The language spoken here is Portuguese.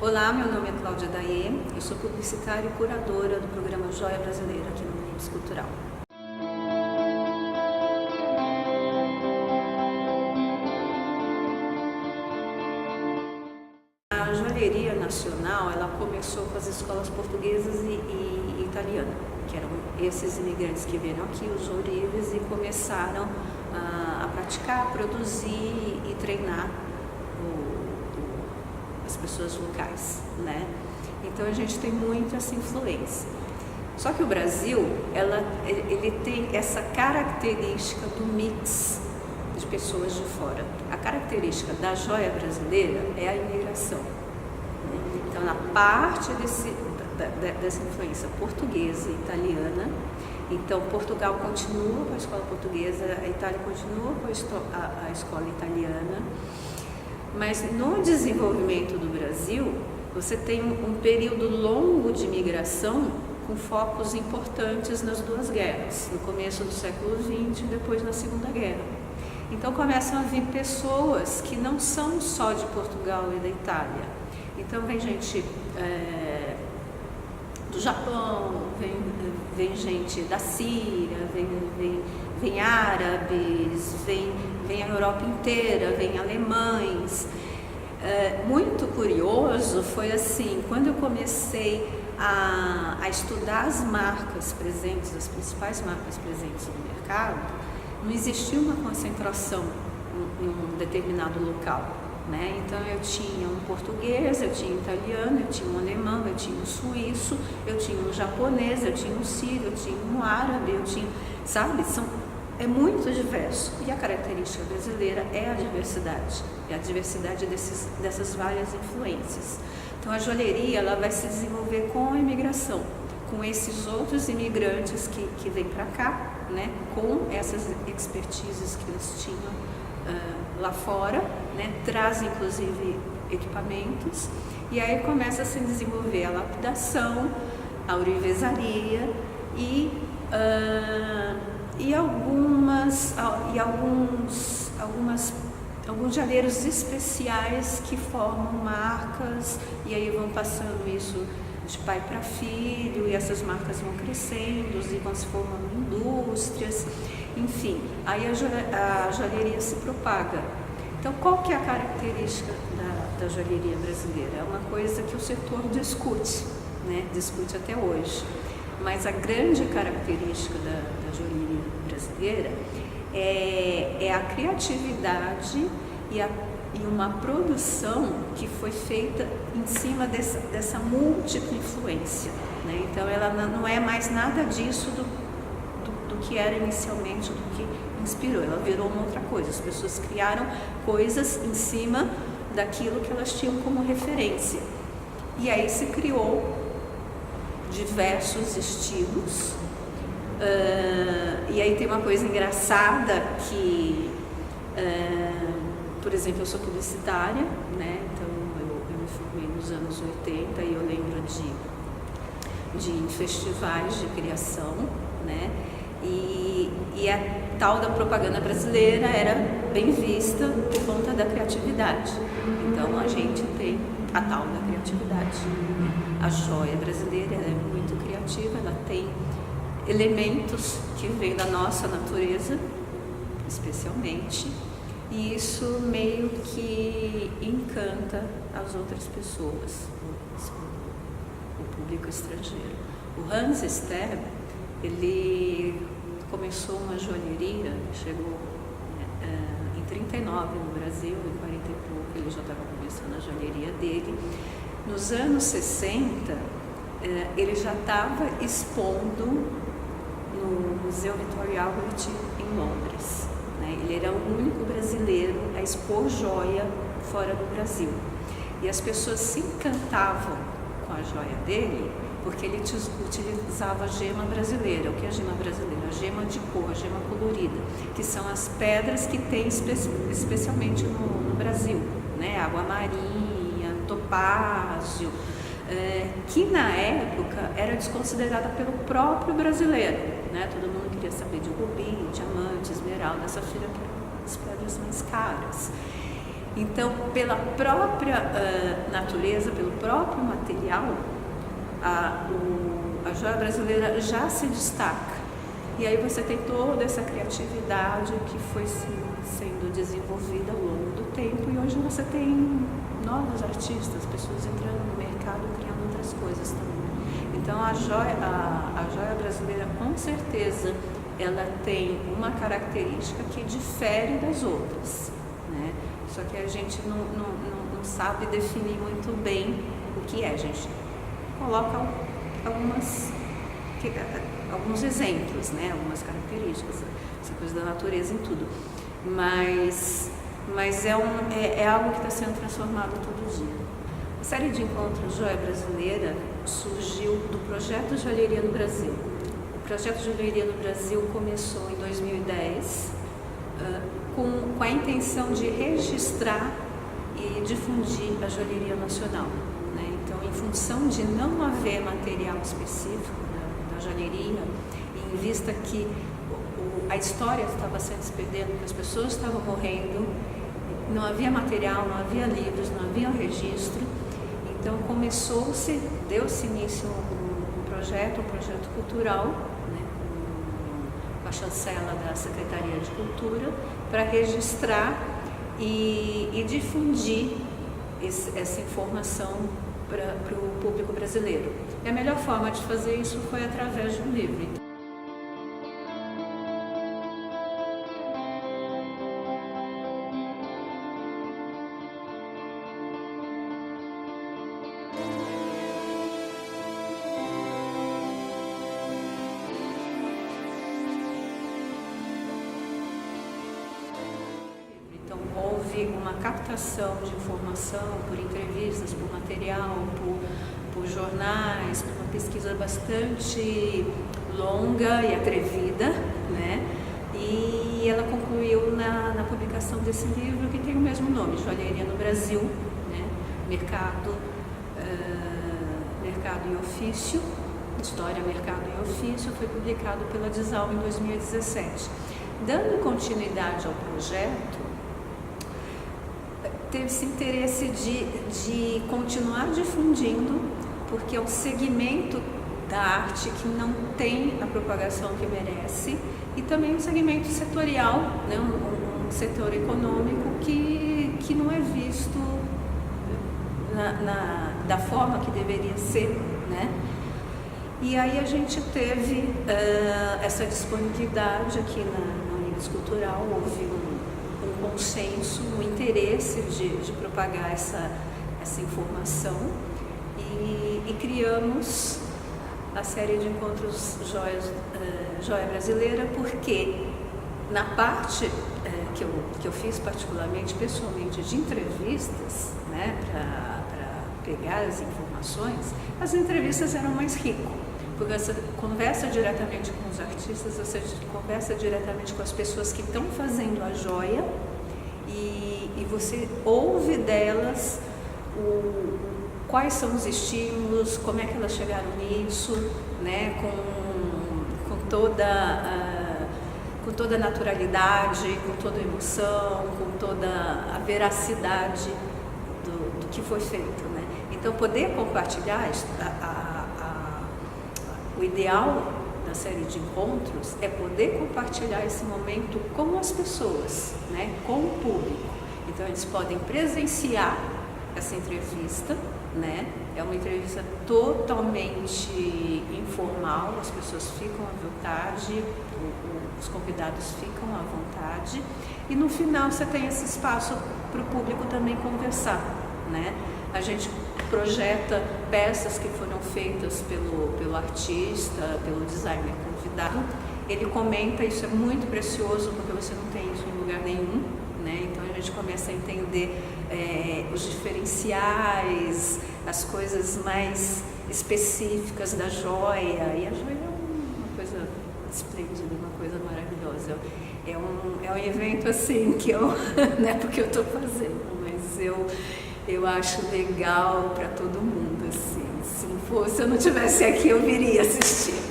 Olá, meu nome é Cláudia Daê, eu sou publicitária e curadora do programa Joia Brasileira aqui no Unibis Cultural. A joalheria nacional, ela começou com as escolas portuguesas e italianas, que eram esses imigrantes que vieram aqui, os ourives, e começaram a praticar, produzir e treinar as pessoas locais, né? Então a gente tem muito essa influência. Só que o Brasil, ele tem essa característica do mix de pessoas de fora. A característica da joia brasileira é a imigração. Então, na parte dessa influência portuguesa e italiana, então Portugal continua com a escola portuguesa, a Itália continua com a escola italiana, mas no desenvolvimento do Brasil, você tem um período longo de migração com focos importantes nas duas guerras, no começo do século XX e depois na Segunda Guerra. Então começam a vir pessoas que não são só de Portugal e da Itália. Então vem gente do Japão, vem gente da Síria, vem árabes, vem a Europa inteira, vem alemães. Muito curioso foi assim, quando eu comecei a estudar as marcas presentes, as principais marcas presentes no mercado, não existia uma concentração em um determinado local, né? Então eu tinha um português, eu tinha um italiano, eu tinha um alemão, eu tinha um suíço, eu tinha um japonês, eu tinha um sírio, eu tinha um árabe, eu tinha, sabe? É muito diverso, e a característica brasileira é a diversidade dessas várias influências. Então a joalheria, ela vai se desenvolver com a imigração, com esses outros imigrantes que vêm para cá, né, com essas expertises que eles tinham lá fora, né, trazem inclusive equipamentos, e aí começa a se desenvolver a lapidação, a ourivesaria alguns joalheiros especiais que formam marcas, e aí vão passando isso de pai para filho, e essas marcas vão crescendo e vão se formando indústrias, enfim, aí a joalheria se propaga. Então, qual que é a característica da joalheria brasileira? É uma coisa que o setor discute, né? Discute até hoje, mas a grande característica da joalheria brasileira é a criatividade e uma produção que foi feita em cima dessa múltipla influência, né? Então ela não é mais nada disso do que era inicialmente, do que inspirou, ela virou uma outra coisa. As pessoas criaram coisas em cima daquilo que elas tinham como referência, e aí se criou diversos estilos. E aí tem uma coisa engraçada que, por exemplo, eu sou publicitária, né? Então eu me formei nos anos 80 e eu lembro de festivais de criação, né? E a tal da propaganda brasileira era bem vista por conta da criatividade. Então a gente tem a tal da criatividade. A joia brasileira, ela é muito criativa, ela tem elementos que vêm da nossa natureza, especialmente, e isso meio que encanta as outras pessoas, o público estrangeiro. O Hans Sterb, ele começou uma joalheria, chegou em 39 no Brasil, em 40 e pouco ele já estava começando a joalheria dele. Nos anos 60, ele já estava expondo no Museu Victoria Albert em Londres, né? Ele era o único brasileiro a expor joia fora do Brasil, e as pessoas se encantavam com a joia dele porque ele utilizava a gema brasileira. O que é a gema brasileira? A gema de cor, a gema colorida, que são as pedras que tem especialmente no Brasil, né? Água marinha, topázio, que na época era desconsiderada pelo próprio brasileiro, né? Todo mundo queria saber de rubi, diamante, esmeralda, safira, que eram as pedras mais caras. Então, pela própria natureza, pelo próprio material, a joia brasileira já se destaca. E aí você tem toda essa criatividade que foi sendo desenvolvida ao longo do tempo, e hoje você tem novos artistas, pessoas entrando no mercado, criando outras coisas também. Então a joia brasileira, com certeza, ela tem uma característica que difere das outras, né? Só que a gente não sabe definir muito bem o que é. A gente coloca alguns exemplos, né? Algumas características, essa coisa da natureza em tudo. Mas é algo que está sendo transformado todo dia. A série de encontros Joia Brasileira surgiu do projeto Joalheria no Brasil. O projeto Joalheria no Brasil começou em 2010 com a intenção de registrar e difundir a joalheria nacional, né? Então, em função de não haver material específico da joalheria, e em vista que a história estava se perdendo, que as pessoas estavam morrendo, não havia material, não havia livros, não havia registro. Então deu-se início um projeto cultural, né, com a chancela da Secretaria de Cultura, para registrar e difundir essa informação para o público brasileiro. E a melhor forma de fazer isso foi através de um livro. Então, houve uma captação de informação por entrevistas, por material, por jornais, por uma pesquisa bastante longa e atrevida, né? E ela concluiu na publicação desse livro, que tem o mesmo nome, Joalheria no Brasil, né? Mercado e Ofício, História, Mercado e Ofício, foi publicado pela Dizal em 2017. Dando continuidade ao projeto, teve esse interesse de continuar difundindo, porque é um segmento da arte que não tem a propagação que merece, e também um segmento setorial, né? um setor econômico que não é visto da forma que deveria ser, né? E aí a gente teve essa disponibilidade aqui na Unidos Cultural, houve um consenso, um interesse de propagar essa informação, e criamos a série de encontros Joia Brasileira, porque na parte que eu fiz particularmente, pessoalmente, de entrevistas, né, para pegar as informações, as entrevistas eram mais ricas, porque você conversa diretamente com os artistas, você conversa diretamente com as pessoas que estão fazendo a joia, e você ouve delas quais são os estímulos, como é que elas chegaram nisso, né, com toda a naturalidade, com toda a emoção, com toda a veracidade do que foi feito, né? Então, poder compartilhar o ideal da série de encontros é poder compartilhar esse momento com as pessoas, né, com o público. Então, eles podem presenciar essa entrevista, né? É uma entrevista totalmente informal, as pessoas ficam à vontade, os convidados ficam à vontade, e no final você tem esse espaço para o público também conversar, né? A gente projeta peças que foram feitas pelo artista, pelo designer convidado. Ele comenta, isso é muito precioso, porque você não tem isso em lugar nenhum, né? Então a gente começa a entender os diferenciais, as coisas mais específicas da joia. E a joia é uma coisa esplêndida, uma coisa maravilhosa. É um evento assim que não é porque eu estou fazendo, mas eu acho legal para todo mundo, assim. Se eu não tivesse aqui, eu viria assistir.